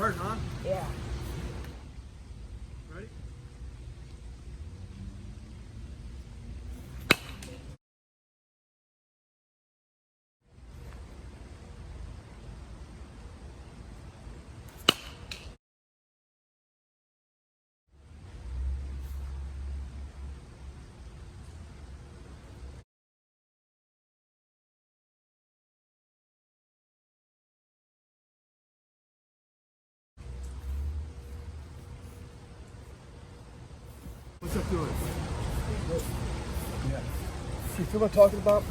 hurt, huh? Yeah. Ready? What's up, doing? Yeah. You feel what I'm talking about?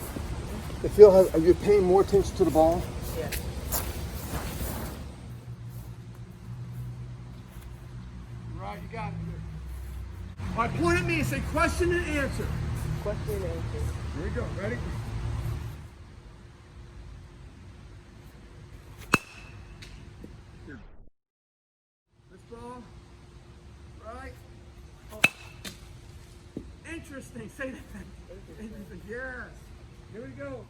You feel how you're paying more attention to the ball? Yeah. Right, you got it. All right, point at me and say question and answer. Question and answer. Here we go. Ready? Here. This ball. Right. Oh. Interesting. Say that. Interesting. Yes. Here we go.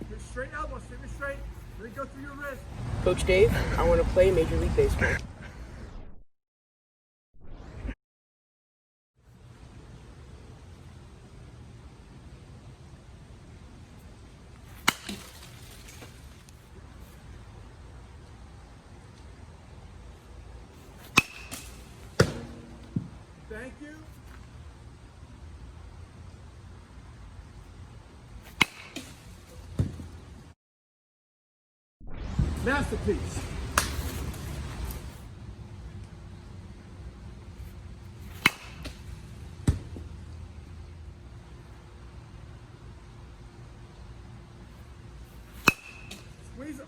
Your straight elbow. Straight me straight. Let it go through your wrist. Coach Dave, I want to play Major League Baseball. Thank you. Masterpiece. Squeeze it.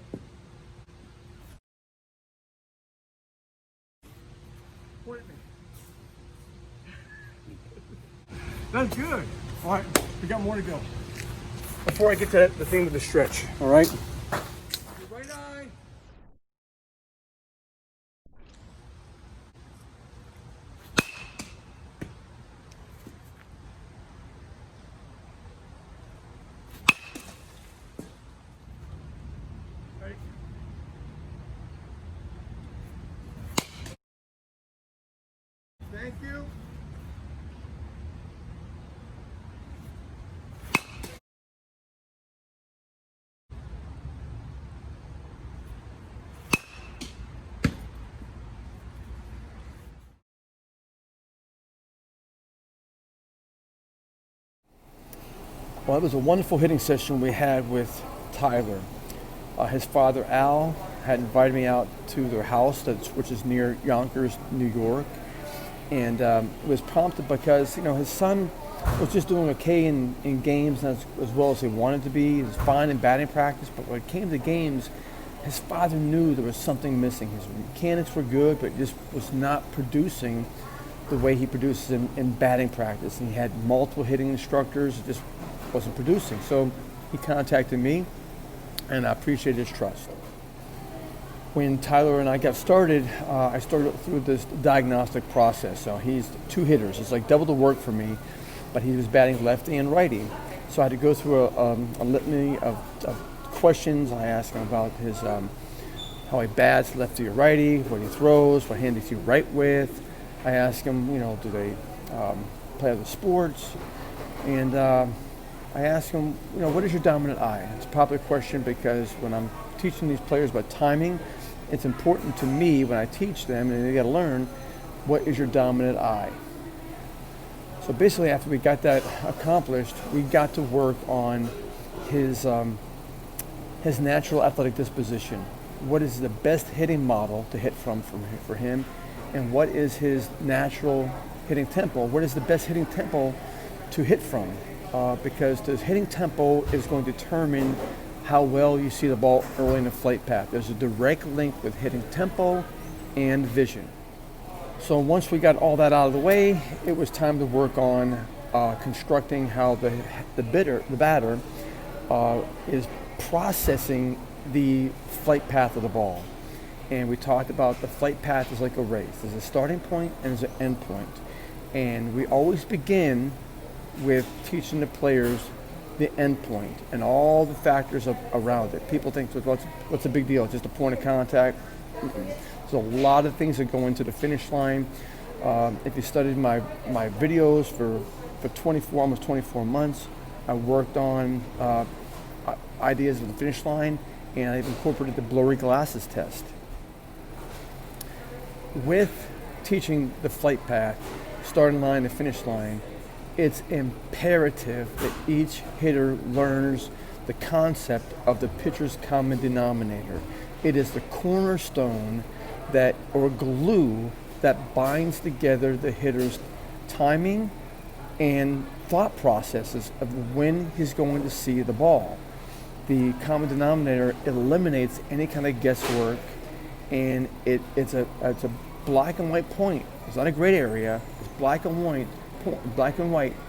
Point at me. That's good. All right, we got more to go. Before I get to the thing with the stretch, all right? Your right eye. Ready? Thank you. Well, it was a wonderful hitting session we had with Tyler. His father, Al, had invited me out to their house, which is near Yonkers, New York. And it was prompted because, his son was just doing okay in games as well as he wanted to be. He was fine in batting practice, but when it came to games, his father knew there was something missing. His mechanics were good, but just was not producing the way he produces in batting practice. And he had multiple hitting instructors, it just wasn't producing. So he contacted me, and I appreciated his trust. When Tyler and I got started, I started through this diagnostic process. So he's two hitters. It's like double the work for me, but he was batting lefty and righty. So I had to go through a litany of questions. I asked him about his how he bats, lefty or righty, what he throws, what hand does he right with. I asked him, do they play other sports? And I asked him, what is your dominant eye? It's a popular question because when I'm teaching these players about timing, it's important to me when I teach them, and they got to learn, what is your dominant eye? So basically, after we got that accomplished, we got to work on his natural athletic disposition. What is the best hitting model to hit from for him, and what is his natural hitting tempo? What is the best hitting tempo to hit from? Because the hitting tempo is going to determine how well you see the ball early in the flight path. There's a direct link with hitting tempo and vision. So once we got all that out of the way, it was time to work on constructing how the batter is processing the flight path of the ball. And we talked about the flight path is like a race. There's a starting point and there's an end point. And we always begin with teaching the players the end point and all the factors around it. People think, what's the big deal? It's just a point of contact. There's a lot of things that go into the finish line. If you studied my videos for almost 24 months, I worked on ideas of the finish line, and I've incorporated the blurry glasses test. With teaching the flight path, starting line to finish line, it's imperative that each hitter learns the concept of the pitcher's common denominator. It is the cornerstone or glue that binds together the hitter's timing and thought processes of when he's going to see the ball. The common denominator eliminates any kind of guesswork, and it's a black and white point. It's not a gray area. It's black and white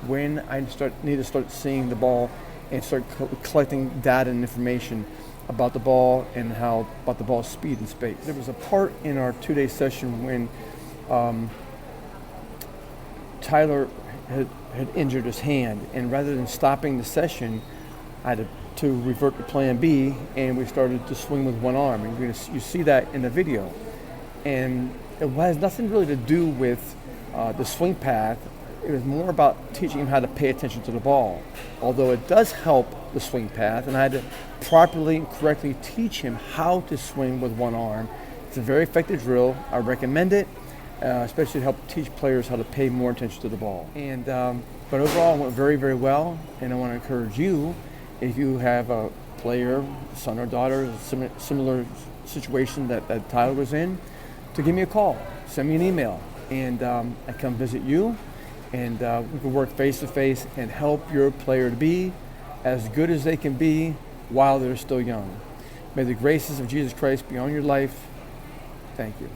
when I need to start seeing the ball and start collecting data and information about the ball and about the ball's speed and space. There was a part in our 2-day session when Tyler had injured his hand, and rather than stopping the session, I had to revert to plan B, and we started to swing with one arm. And you see that in the video. And it has nothing really to do with the swing path. It was more about teaching him how to pay attention to the ball. Although it does help the swing path, and I had to properly and correctly teach him how to swing with one arm. It's a very effective drill. I recommend it, especially to help teach players how to pay more attention to the ball. And but overall, it went very, very well. And I want to encourage you, if you have a player, son or daughter, similar situation that Tyler was in, to give me a call, send me an email, and I come visit you, and we can work face to face and help your player to be as good as they can be while they're still young. May the graces of Jesus Christ be on your life. Thank you.